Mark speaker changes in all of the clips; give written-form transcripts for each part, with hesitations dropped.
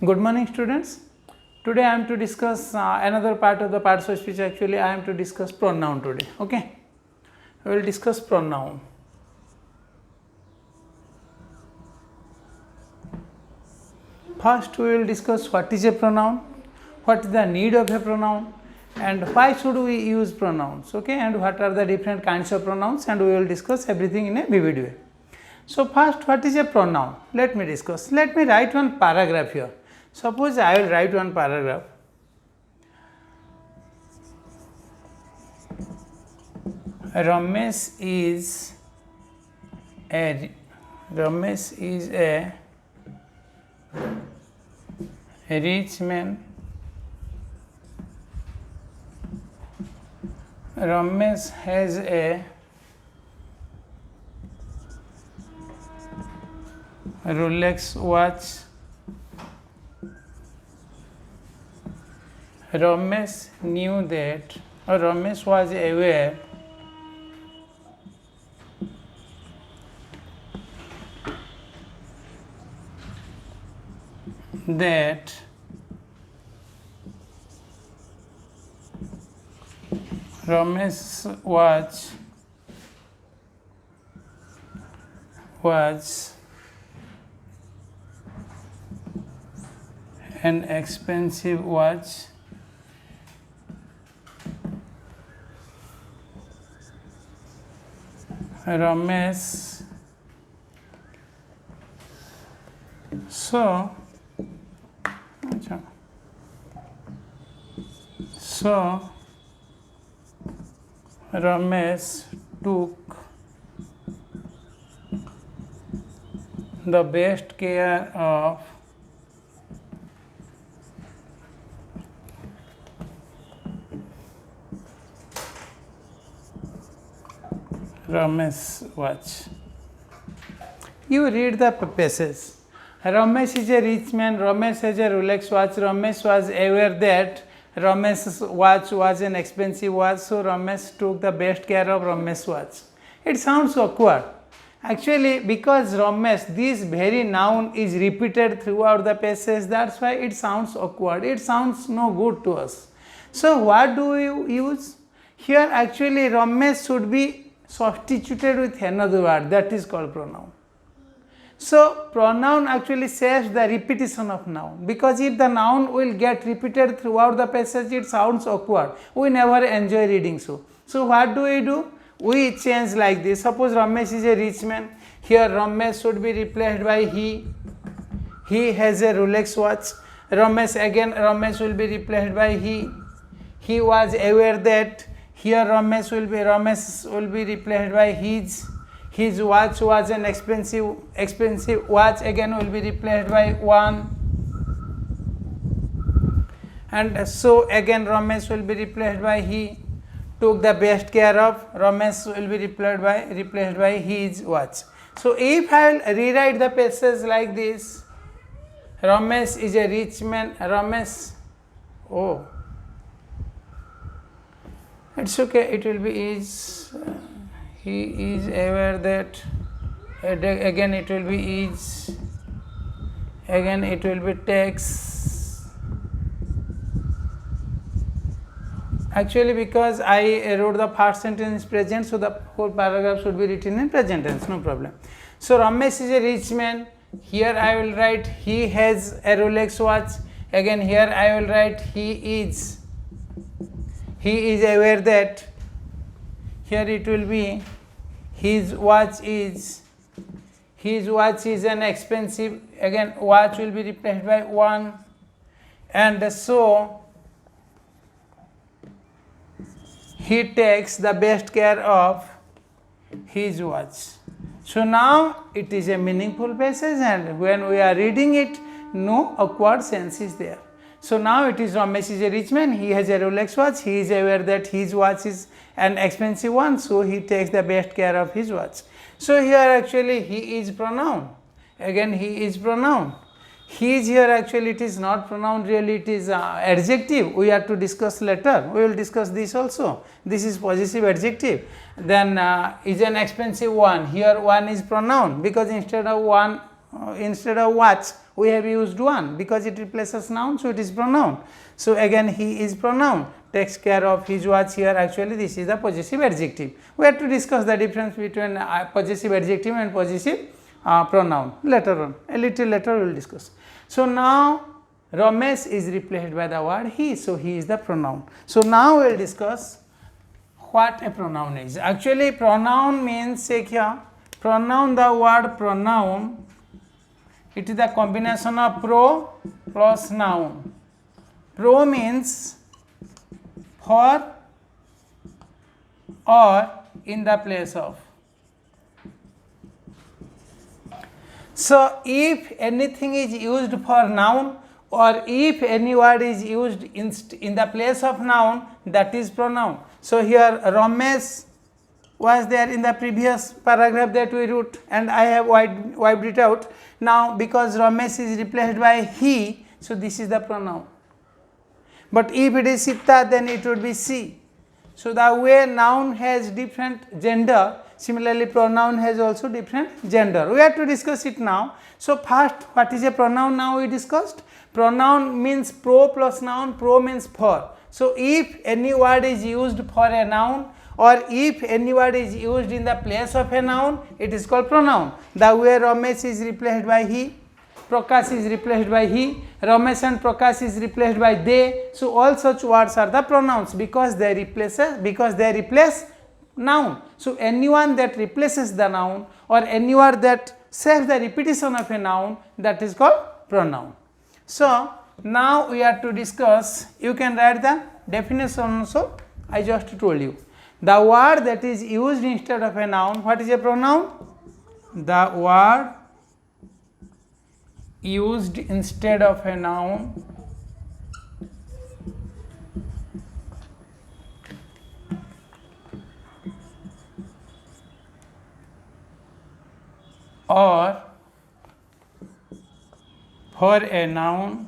Speaker 1: Good morning, students. Today I am to discuss another part of the parts of speech. Actually, I am to discuss pronoun today. Okay, we will discuss pronoun. First, we will discuss what is a pronoun, what is the need of a pronoun, and why should we use pronouns. Okay, and what are the different kinds of pronouns, and we will discuss everything in a vivid way. So first, what is a pronoun? Let me discuss. Let me write one paragraph here. Suppose I will write one paragraph. Ramesh is a rich man. Ramesh has a Rolex watch. Ramesh knew that, or Ramesh was aware that Ramesh's watch was an expensive watch. Ramesh, so Ramesh took the best care of Ramesh's watch. You read the passage. Ramesh is a rich man. Ramesh has a Rolex watch. Ramesh was aware that Ramesh's watch was an expensive watch, so Ramesh took the best care of Ramesh's watch. It sounds awkward. Actually, because Ramesh, this very noun is repeated throughout the passage, that's why it sounds awkward. It sounds no good to us. So what do you use? Here actually Ramesh should be substituted with another word, that is called pronoun. So pronoun actually says the repetition of noun, because if the noun will get repeated throughout the passage, it sounds awkward. We never enjoy reading so. So what do? We change like this. Suppose Ramesh is a rich man. Here Ramesh should be replaced by he. He has a Rolex watch. Ramesh will be replaced by he. He was aware that. Here Ramesh will be replaced by his. His watch was an expensive watch, again will be replaced by one. And so again Ramesh will be replaced by he. Took the best care of. Ramesh will be replaced by his watch. So if I will rewrite the passage like this, Ramesh is a rich man. It's okay, it will be is. He is aware that. Again it will be is. Again it will be takes. Actually, because I wrote the first sentence present, so the whole paragraph should be written in present tense, no problem. So Ramesh is a rich man. Here I will write he has a Rolex watch. Again here I will write he is aware that. Here it will be his watch is an expensive, again watch will be replaced by one, and so he takes the best care of his watch. So now it is a meaningful passage, and when we are reading it, no awkward sense is there. So now it is Ramesh is a rich man, he has a Rolex watch, he is aware that his watch is an expensive one, so he takes the best care of his watch. So here actually he is pronoun. Again he is pronoun. He is here actually it is not pronoun, really it is adjective. We have to discuss later. We will discuss this also. This is possessive adjective. Then is an expensive one. Here one is pronoun because instead of one instead of watch we have used one because it replaces noun, so it is pronoun. So again he is pronoun, takes care of his watch. Here actually this is the possessive adjective. We have to discuss the difference between possessive adjective and possessive pronoun later on, a little later we will discuss. So now Ramesh is replaced by the word he, so he is the pronoun. So now we will discuss what a pronoun is. Actually pronoun means, check here, pronoun, the word pronoun, it is the combination of pro plus noun. Pro means for or in the place of. So if anything is used for noun or if any word is used in the place of noun, that is pronoun. So here Ramesh was there in the previous paragraph that we wrote and I have wiped it out. Now because Ramesh is replaced by he, so this is the pronoun. But if it is Sita, then it would be she. So the way noun has different gender, similarly pronoun has also different gender. We have to discuss it now. So first, what is a pronoun now we discussed? Pronoun means pro plus noun, pro means for. So if any word is used for a noun or if any word is used in the place of a noun, it is called pronoun. The way Ramesh is replaced by he, Prakash is replaced by he, Ramesh and Prakash is replaced by they. So all such words are the pronouns because they replace noun. So anyone that replaces the noun or any word that saves the repetition of a noun, that is called pronoun. So now we have to discuss, you can write the definition also, I just told you. The word that is used instead of a noun, what is a pronoun? The word used instead of a noun or for a noun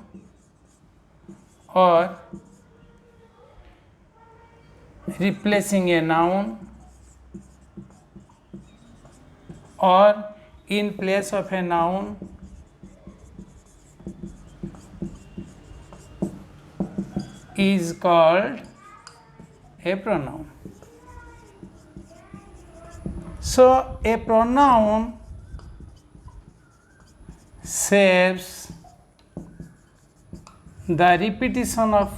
Speaker 1: or replacing a noun or in place of a noun is called a pronoun. So a pronoun saves the repetition of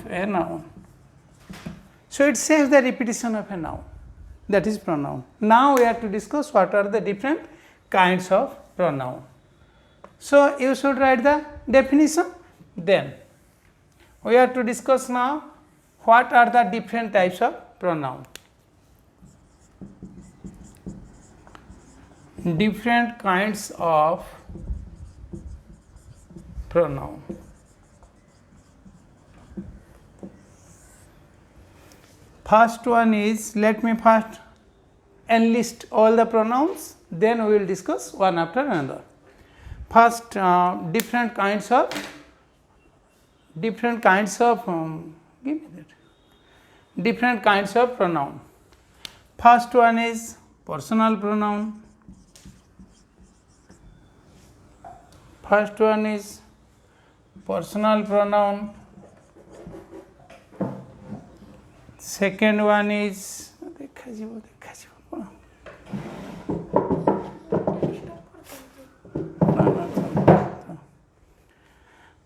Speaker 1: a noun. So it saves the repetition of a noun, that is pronoun. Now we have to discuss what are the different kinds of pronoun. So you should write the definition. Then we have to discuss now what are the different types of pronoun. Different kinds of pronoun. First one is, let me first enlist all the pronouns, then we will discuss one after another. First, different kinds of different kinds of pronoun. First one is personal pronoun. First one is personal pronoun. Second one is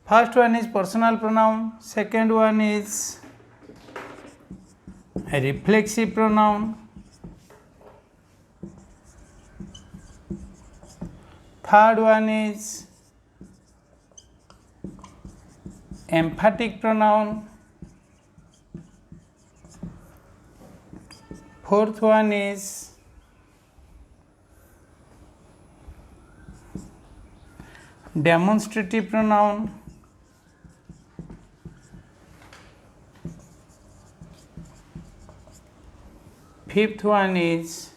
Speaker 1: first one is personal pronoun, second one is a reflexive pronoun, third one is emphatic pronoun, fourth one is demonstrative pronoun, fifth one is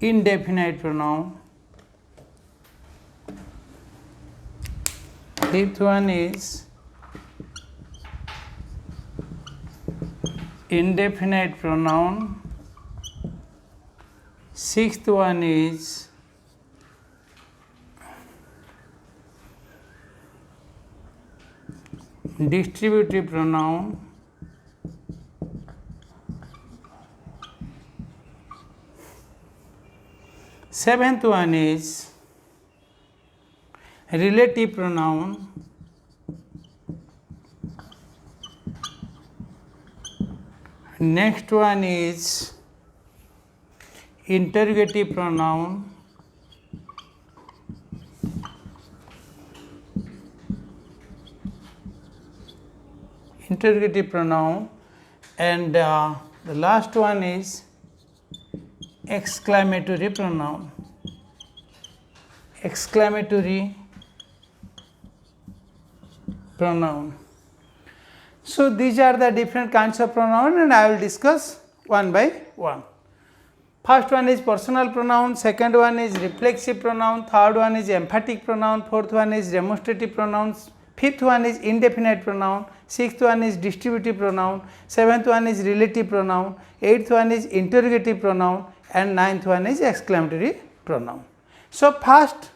Speaker 1: indefinite pronoun, fifth one is indefinite pronoun. Sixth one is distributive pronoun. Seventh one is relative pronoun. Next one is interrogative pronoun. Interrogative pronoun, and the last one is exclamatory pronoun. Exclamatory pronoun. So these are the different kinds of pronoun, and I will discuss one by one. First one is personal pronoun, second one is reflexive pronoun, third one is emphatic pronoun, fourth one is demonstrative pronouns, fifth one is indefinite pronoun, sixth one is distributive pronoun, seventh one is relative pronoun, eighth one is interrogative pronoun, and ninth one is exclamatory pronoun. So first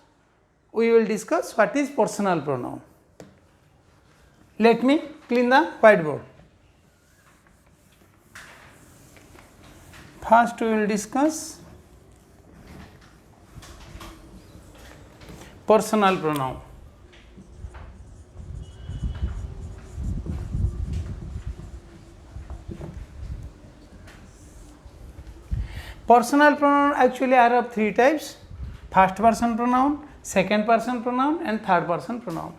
Speaker 1: we will discuss what is personal pronoun. Let me clean the whiteboard. First we will discuss personal pronoun. Personal pronoun actually are of three types: first person pronoun, second person pronoun, and third person pronoun.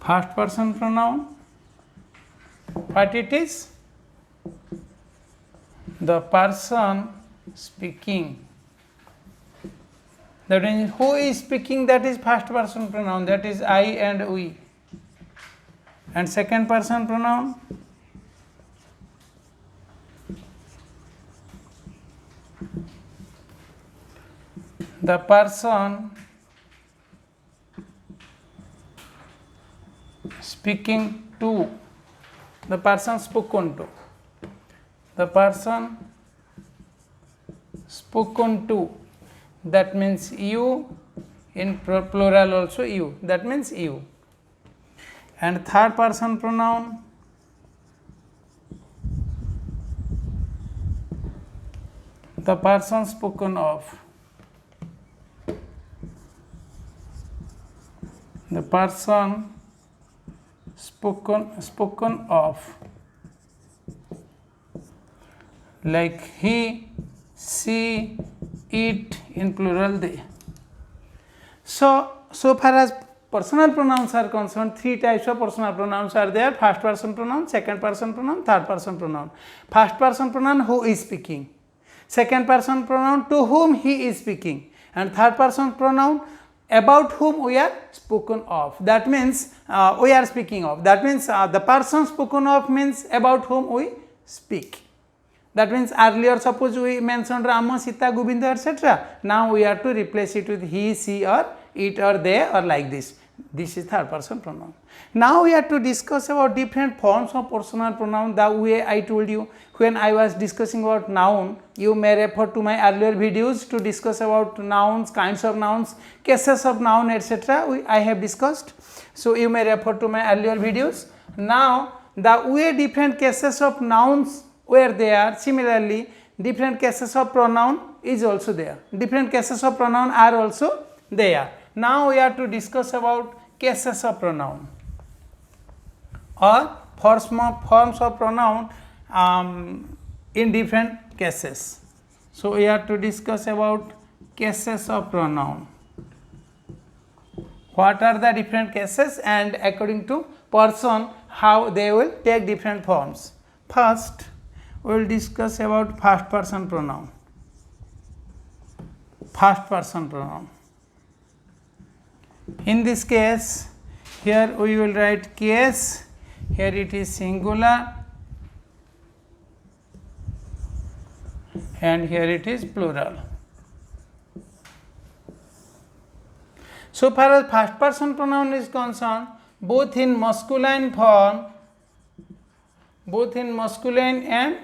Speaker 1: First person pronoun, what it is? The person speaking. That means who is speaking, that is first person pronoun, that is I and we. And second person pronoun, the person speaking to, the person spoken to, the person spoken to, that means you, in plural also you, that means you. And third person pronoun, the person spoken of, the person spoken of, like he, she, it, in plural they. So far as personal pronouns are concerned, three types of personal pronouns are there: first person pronoun, second person pronoun, third person pronoun. First person pronoun, who is speaking; second person pronoun, to whom he is speaking; and third person pronoun, about whom we are spoken of. That means we are speaking of. That means the person spoken of means about whom we speak. That means earlier suppose we mentioned Rama, Sita, Govinda, etc. Now we have to replace it with he, she, or it, or they, or like this. This is third person pronoun. Now we have to discuss about different forms of personal pronoun. The way I told you when I was discussing about noun, you may refer to my earlier videos to discuss about nouns, kinds of nouns, cases of noun, etc. I have discussed. So you may refer to my earlier videos. Now the way different cases of nouns were there, similarly different cases of pronoun is also there. Different cases of pronoun are also there. Now we have to discuss about cases of pronoun or forms of pronoun in different cases. So we have to discuss about cases of pronoun. What are the different cases, and according to person how they will take different forms. First we will discuss about first person pronoun. First person pronoun. In this case, here we will write case, here it is singular, and here it is plural. So far as first person pronoun is concerned, both in masculine form, both in masculine and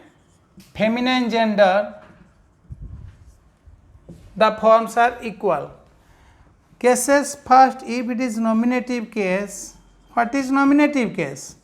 Speaker 1: feminine gender, the forms are equal. Cases first, if it is nominative case. What is nominative case?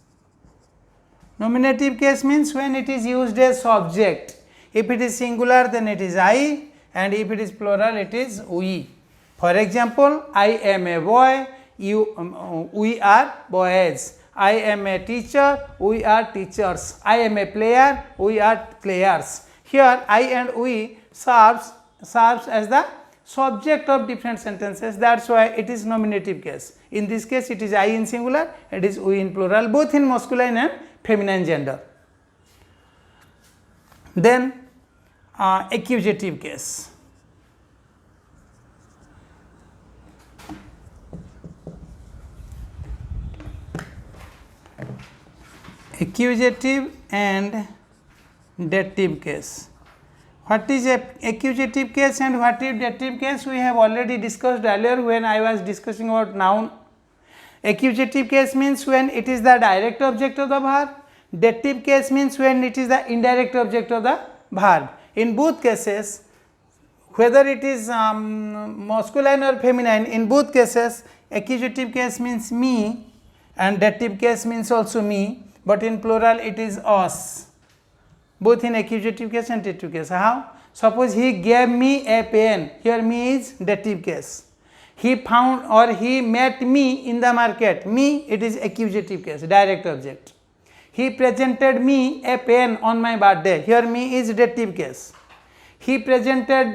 Speaker 1: Nominative case means when it is used as subject. If it is singular, then it is I, and if it is plural, it is we. For example, I am a boy, we are boys. I am a teacher, we are teachers. I am a player, we are players. Here I and we serves as the subject of different sentences. That's why it is nominative case. In this case, it is I in singular, it is we in plural, both in masculine and feminine gender. Then accusative case. Accusative and dative case. What is accusative case and what is dative case? We have already discussed earlier when I was discussing about noun. Accusative case means when it is the direct object of the verb. Dative case means when it is the indirect object of the verb. In both cases, whether it is masculine or feminine, in both cases, accusative case means me and dative case means also me, but in plural it is us. Both in accusative case and dative case. How? Suppose he gave me a pen. Here me is dative case. He found or he met me in the market. Me, it is accusative case, direct object. He presented me a pen on my birthday. Here me is dative case. He presented,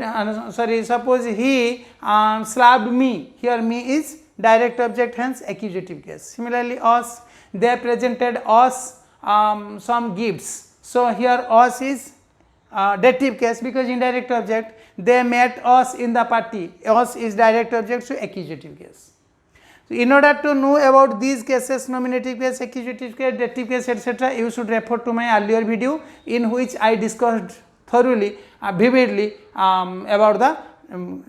Speaker 1: suppose he slapped me. Here me is direct object, hence accusative case. Similarly, us, they presented us some gifts. So here us is dative case because indirect object. They met us in the party. Us is direct object, so accusative case. So in order to know about these cases, nominative case, accusative case, dative case, etc., you should refer to my earlier video in which I discussed thoroughly, vividly about the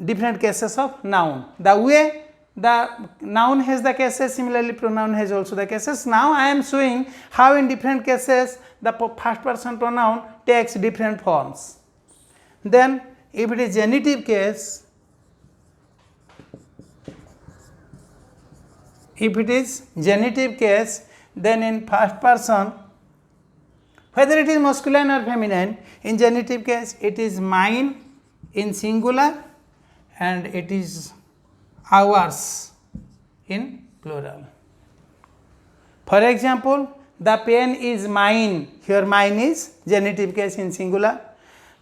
Speaker 1: different cases of noun. The way the noun has the cases, similarly pronoun has also the cases. Now I am showing how in different cases the first person pronoun takes different forms. Then if it is genitive case, then in first person, whether it is masculine or feminine, in genitive case it is mine in singular and it is ours in plural. For example, the pen is mine. Here mine is genitive case in singular.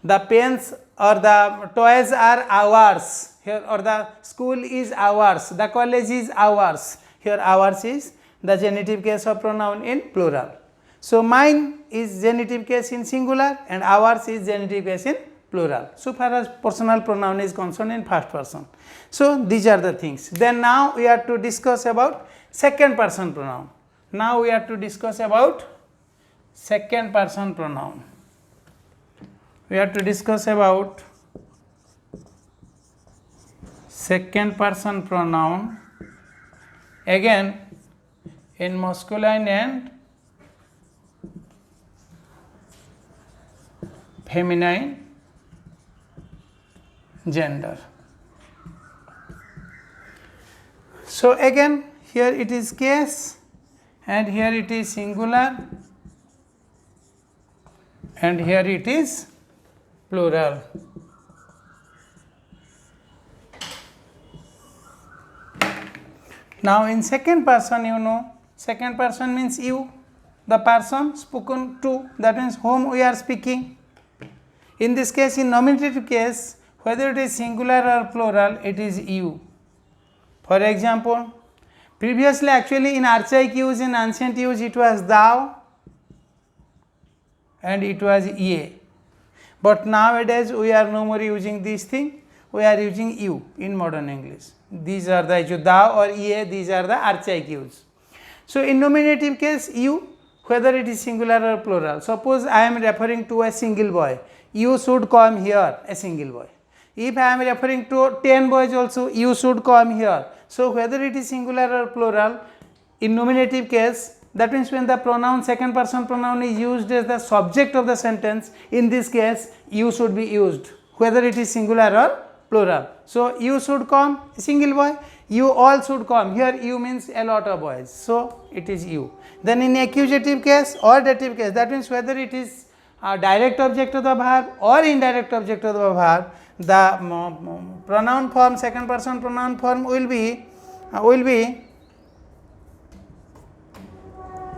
Speaker 1: The pens or the toys are ours. Here, or the school is ours. The college is ours. Here ours is the genitive case of pronoun in plural. So mine is genitive case in singular and ours is genitive case in plural. So far as personal pronoun is concerned in first person. So these are the things. Then now we are to discuss about second person pronoun. Now we are to discuss about second person pronoun. We have to discuss about second person pronoun, again in masculine and feminine gender. So again here it is case and here it is singular and here it is plural. Now in second person, you know, second person means you, the person spoken to, that means whom we are speaking. In this case, in nominative case, whether it is singular or plural, it is you. For example, previously actually in archaic use, in ancient use, it was thou and it was ye. But nowadays we are no more using this thing, we are using you in modern English. These are the thou or ye, these are the archaic use. So in nominative case, you, whether it is singular or plural. Suppose I am referring to a single boy, you should come here, a single boy. If I am referring to 10 boys also, you should come here. So whether it is singular or plural, in nominative case, that means when the pronoun, second person pronoun is used as the subject of the sentence, in this case you should be used, whether it is singular or plural. So you should come, single boy, you all should come. Here you means a lot of boys, so it is you. Then in accusative case or dative case, that means whether it is a direct object of the verb or indirect object of the verb, the pronoun form, second person pronoun form will be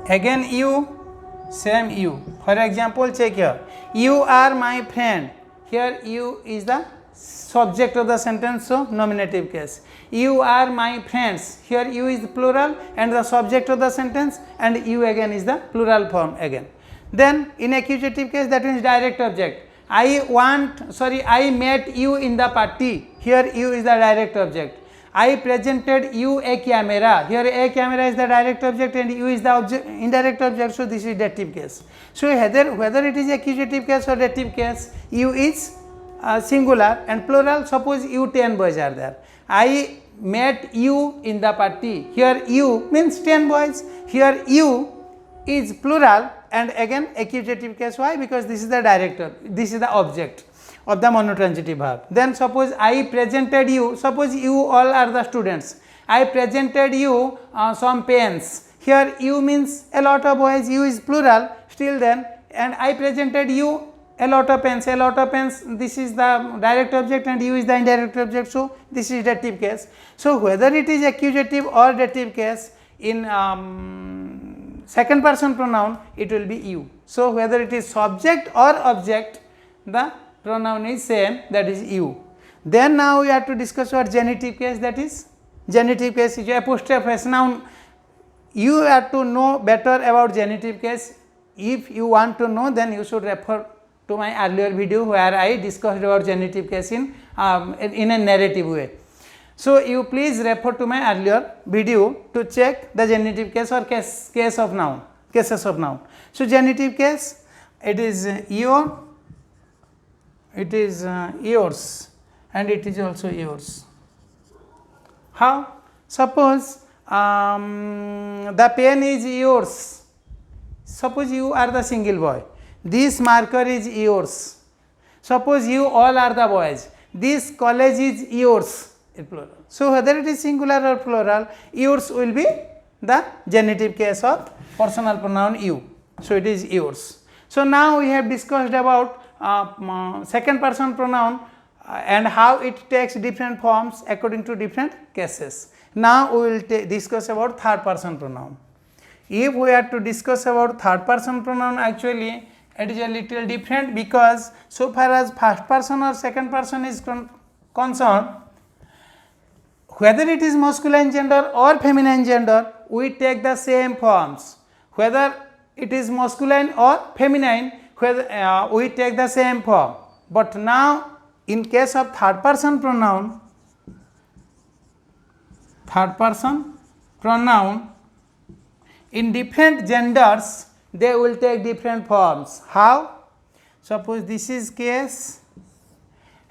Speaker 1: again you, same you. For example, check here, you are my friend. Here you is the subject of the sentence, so nominative case. You are my friends. Here you is the plural and the subject of the sentence, and you again is the plural form again. Then in accusative case, that means direct object. I met you in the party. Here you is the direct object. I presented you a camera. Here a camera is the direct object and you is the indirect object, so this is dative case. So whether it is accusative case or dative case, you is singular and plural. Suppose you 10 boys are there. I met you in the party. Here you means 10 boys. Here you is plural and again accusative case. Why? Because this is the director, this is the object of the monotransitive verb. Then suppose I presented you, suppose you all are the students. I presented you some pens. Here you means a lot of boys, you is plural still then, and I presented you a lot of pens, this is the direct object and you is the indirect object, so this is dative case. So whether it is accusative or dative case, in second person pronoun it will be you. So whether it is subject or object, the pronoun is same, that is you. Then now we have to discuss what genitive case, that is genitive case is apostrophe noun. You have to know better about genitive case. If you want to know, then you should refer to my earlier video where I discussed about genitive case in a narrative way. So you please refer to my earlier video to check the genitive case or cases of noun. So genitive case, it is your, it is yours, and it is also yours. How? Suppose the pen is yours. Suppose you are the single boy. This marker is yours. Suppose you all are the boys. This college is yours, in plural. So whether it is singular or plural, yours will be the genitive case of personal pronoun you. So it is yours. So now we have discussed about second person pronoun and how it takes different forms according to different cases. Now we will discuss about third person pronoun. If we are to discuss about third person pronoun, actually it is a little different, because so far as first person or second person is concerned, whether it is masculine gender or feminine gender, we take the same forms. Whether it is masculine or feminine, we take the same form. But now in case of third person pronoun, in different genders they will take different forms. How? Suppose this is case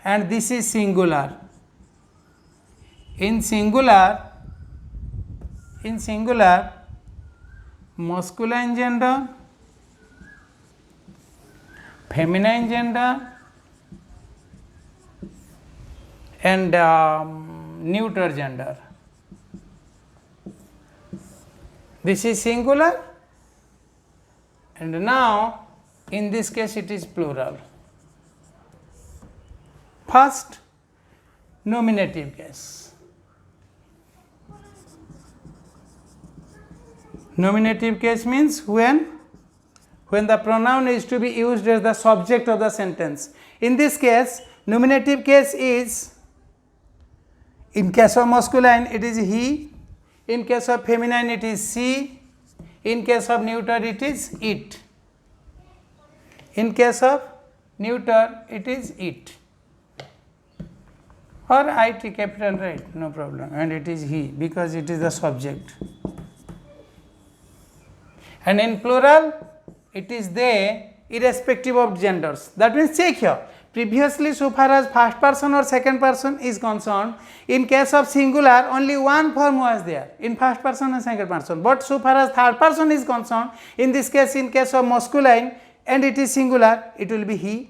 Speaker 1: and this is singular. In singular, masculine gender, feminine gender and neuter gender. This is singular, and now in this case it is plural. First, nominative case. Nominative case means when the pronoun is to be used as the subject of the sentence. In this case, nominative case is, in case of masculine it is he, in case of feminine it is she, in case of neuter it is it. In case of neuter it is it, or it capital right, no problem, and it is he because it is the subject. And in plural it is they, irrespective of genders. That means check here, Previously, so far as first person or second person is concerned, in case of singular only one form was there in first person and second person, but so far as third person is concerned, in this case, in case of masculine and it is singular, it will be he.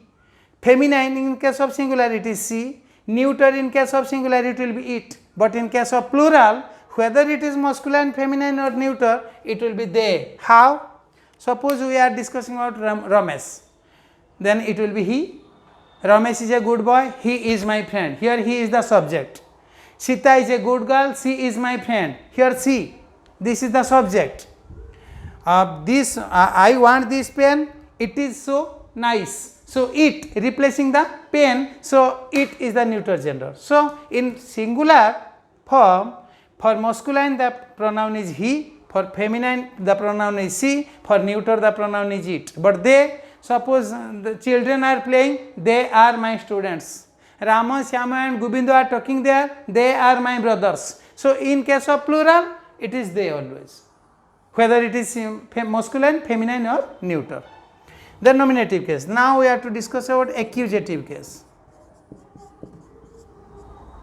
Speaker 1: Feminine in case of singular it is she. Neuter in case of singular it will be it. But in case of plural, whether it is masculine, feminine or neuter, it will be they. How? Suppose we are discussing about Ramesh, then it will be he. Ramesh is a good boy, he is my friend. Here he is the subject. Sita is a good girl, she is my friend. Here she, this is the subject. I want this pen, it is so nice. So it replacing the pen, so it is the neuter gender. So in singular form, for masculine the pronoun is he, for feminine the pronoun is she, for neuter the pronoun is it. But they, suppose the children are playing, they are my students. Rama, Syama and Govinda are talking there, they are my brothers. So in case of plural, it is they always, whether it is masculine, feminine or neuter. The nominative case. Now we have to discuss about accusative case.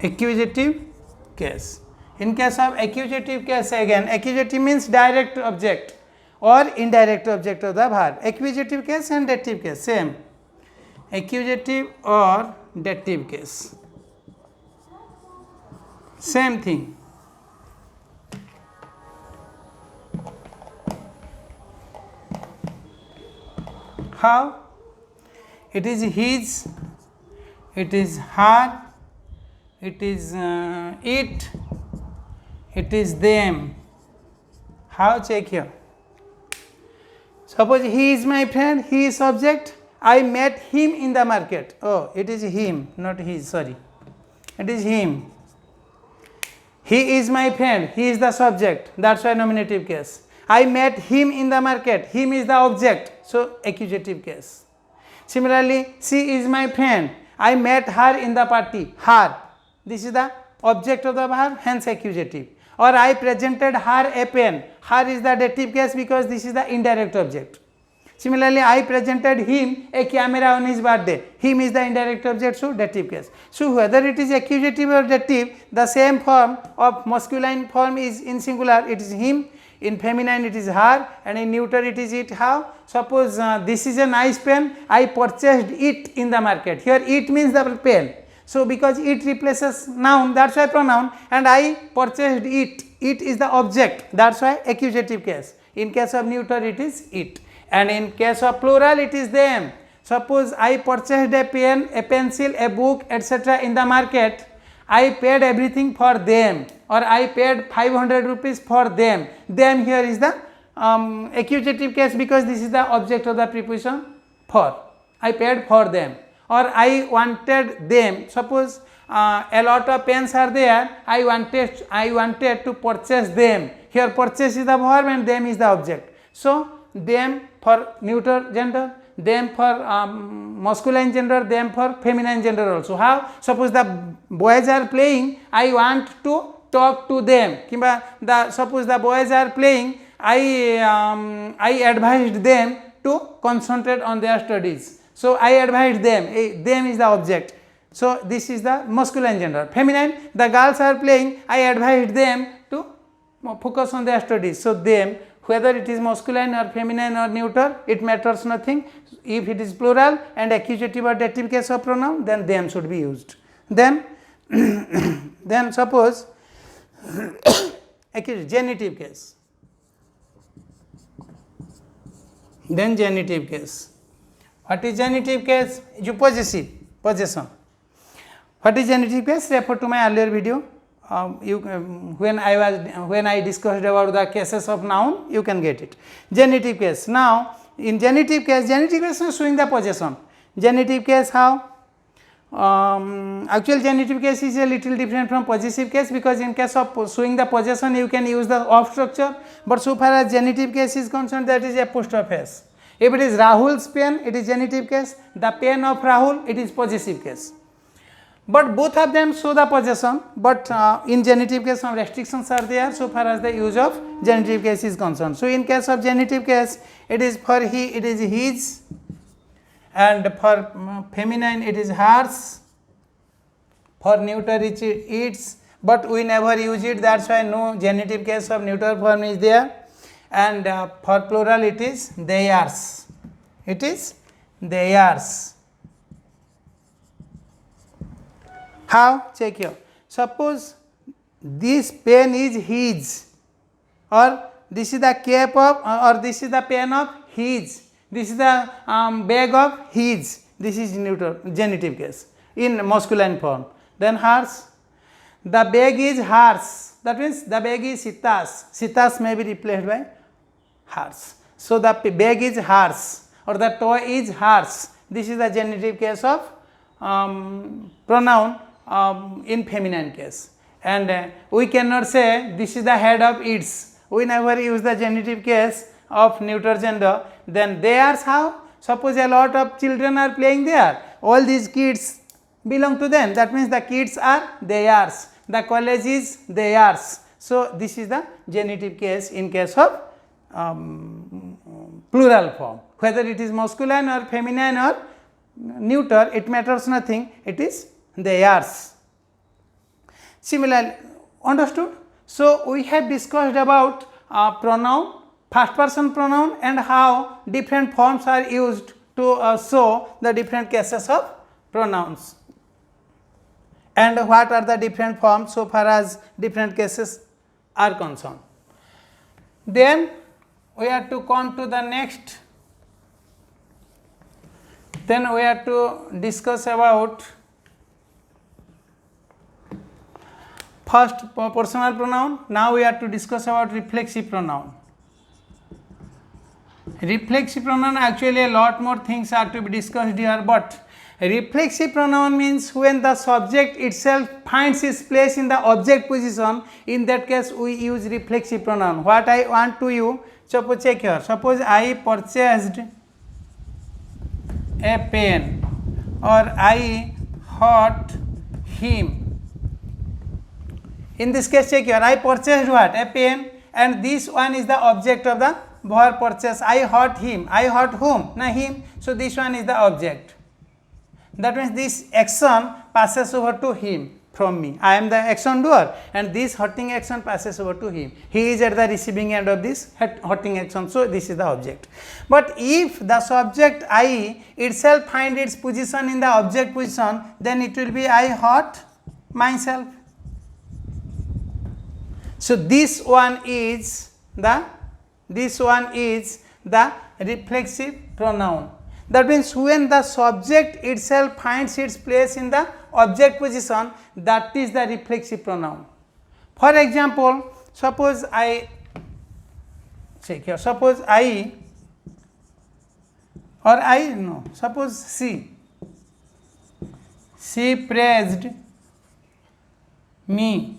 Speaker 1: Accusative case. In case of accusative case, again, accusative means direct object or indirect object of the verb. Accusative case and dative case, same. Accusative or dative case, same thing. How? It is his, it is her, it is it is them. How? Check here. Suppose he is my friend, he is subject, I met him in the market. Oh, it is him, not his, sorry. It is him. He is my friend, he is the subject, that is why nominative case. I met him in the market, him is the object, so accusative case. Similarly, she is my friend, I met her in the party, her. This is the object of the verb, hence accusative. Or I presented her a pen, her is the dative case because this is the indirect object. Similarly, I presented him a camera on his birthday, him is the indirect object, so dative case. So whether it is accusative or dative, the same form of masculine form is in singular, it is him, in feminine it is her, and in neuter it is it. How? Suppose this is a nice pen, I purchased it in the market. Here it means the pen. So because it replaces noun, that is why pronoun, and I purchased it, it is the object, that is why accusative case. In case of neuter it is it, and in case of plural it is them. Suppose I purchased a pen, a pencil, a book, etc. in the market, I paid everything for them, or I paid 500 rupees for them. Them here is the accusative case because this is the object of the preposition for. I paid for them, or I wanted them. Suppose a lot of pens are there, I wanted to purchase them. Here purchase is the verb and them is the object. So them for neuter gender, them for masculine gender, them for feminine gender also. How? Suppose the boys are playing, I want to talk to them. Suppose the boys are playing, I advised them to concentrate on their studies. So I advised them, them is the object. So this is the masculine gender. Feminine, the girls are playing, I advised them to focus on their studies. So them, whether it is masculine or feminine or neuter, it matters nothing. If it is plural and accusative or dative case of pronoun, then them should be used. Then suppose genitive case. Then genitive case. What is genitive case? Possessive, possession. What is genitive case? Refer to my earlier video. When I discussed about the cases of noun, you can get it. Genitive case. Now, in genitive case is showing the possession. Genitive case how? Actual genitive case is a little different from possessive case because in case of showing the possession, you can use the of structure. But so far as genitive case is concerned, that is apostrophe s. If it is Rahul's pen, it is genitive case. The pen of Rahul, it is possessive case. But both of them show the possession, but in genitive case some restrictions are there so far as the use of genitive case is concerned. So in case of genitive case, it is for he, it is his, and for feminine it is hers, for neuter it is its, but we never use it, that's why no genitive case of neuter form is there. And for plural it is theirs, it is theirs. How? Check here. Suppose this pen is his, or this is the cap of, or this is the pen of his, this is the bag of his, this is neuter genitive case in masculine form. Then hers, the bag is hers, that means the bag is Sita's, Sita's may be replaced by hers. So the bag is hers, or the toy is hers, this is the genitive case of pronoun in feminine case. And we cannot say this is the head of its, we never use the genitive case of neuter gender. Then theirs, how? Suppose a lot of children are playing there, all these kids belong to them, that means the kids are theirs, the college is theirs. So this is the genitive case in case of plural form, whether it is masculine or feminine or neuter, it matters nothing, it is theirs. Similarly, understood? So we have discussed about pronoun, first person pronoun, and how different forms are used to show the different cases of pronouns, and what are the different forms so far as different cases are concerned. Then we have to come to the next, then we have to discuss about first personal pronoun. Now we have to discuss about reflexive pronoun. Reflexive pronoun, actually a lot more things are to be discussed here, but reflexive pronoun means when the subject itself finds its place in the object position, in that case we use reflexive pronoun. What I want to you, suppose check here, suppose I purchased a pen, or I hurt him. In this case, check here, I purchased what? A pen, and this one is the object of the verb purchase. I hurt him, I hurt whom? Na him. So this one is the object. That means this action passes over to him from me. I am the action doer, and this hurting action passes over to him. He is at the receiving end of this hurting action. So this is the object. But if the subject I itself find its position in the object position, then it will be I hurt myself. So this one is the reflexive pronoun. That means when the subject itself finds its place in the object position, that is the reflexive pronoun. For example, suppose I, check here, suppose I, or I, no, suppose she praised me.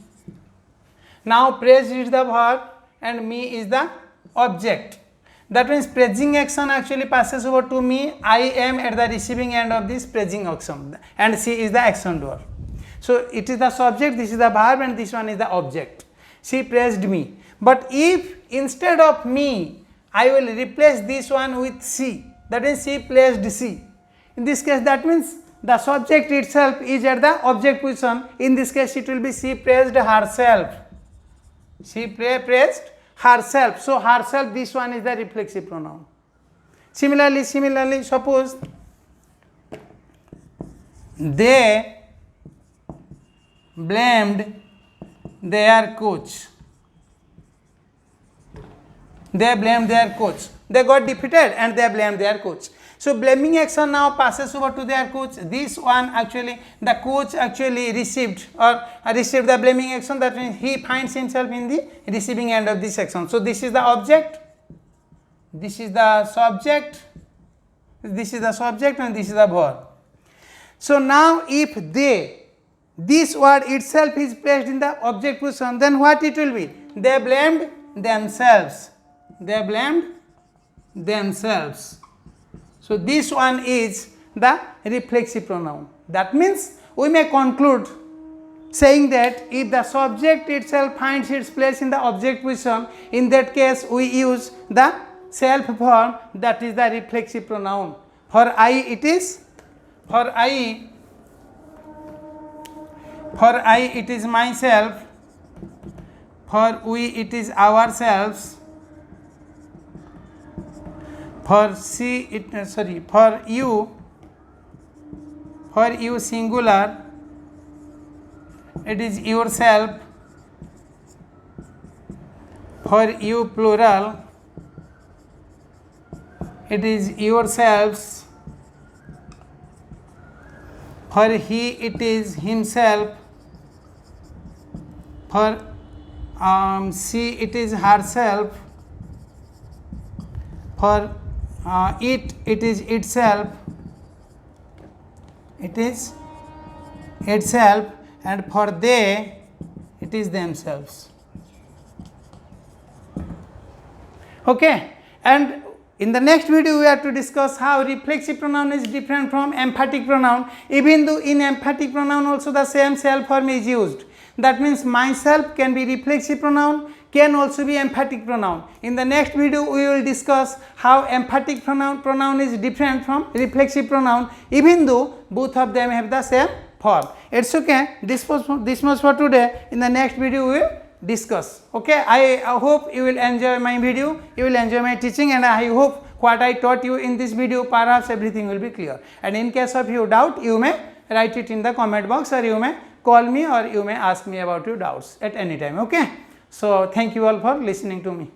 Speaker 1: Now praise is the verb and me is the object. That means praising action actually passes over to me. I am at the receiving end of this praising action, and she is the action doer. So it is the subject, this is the verb, and this one is the object. She praised me. But if instead of me I will replace this one with she, that means she praised she. In this case, that means the subject itself is at the object position. In this case, it will be she praised herself. She praised herself. So herself, this one is the reflexive pronoun. Similarly, suppose they blamed their coach. They blamed their coach. They got defeated and they blamed their coach. So blaming action now passes over to their coach. This one actually, the coach actually received the blaming action. That means he finds himself in the receiving end of this action. So this is the object, this is the subject, this is the subject, and this is the verb. So now if this word itself is placed in the object position, then what it will be? They blamed themselves. They blamed themselves. So this one is the reflexive pronoun. That means we may conclude saying that if the subject itself finds its place in the object position, in that case we use the self form, that is the reflexive pronoun. For I it is, for I it is myself, for we it is ourselves, for for you singular, it is yourself, for you plural, it is yourselves, for he it is himself, for she it is herself, for it is itself, and for they it is themselves. Okay, and in the next video we are to discuss how reflexive pronoun is different from emphatic pronoun, even though in emphatic pronoun also the same self form is used. That means myself can be reflexive pronoun, can also be emphatic pronoun. In the next video we will discuss how emphatic pronoun is different from reflexive pronoun, even though both of them have the same form. It's okay, this much for today. In the next video we will discuss. Okay, I hope you will enjoy my video, you will enjoy my teaching, and I hope what I taught you in this video, perhaps everything will be clear. And in case of you doubt, you may write it in the comment box, or you may call me, or you may ask me about your doubts at any time. Okay, so thank you all for listening to me.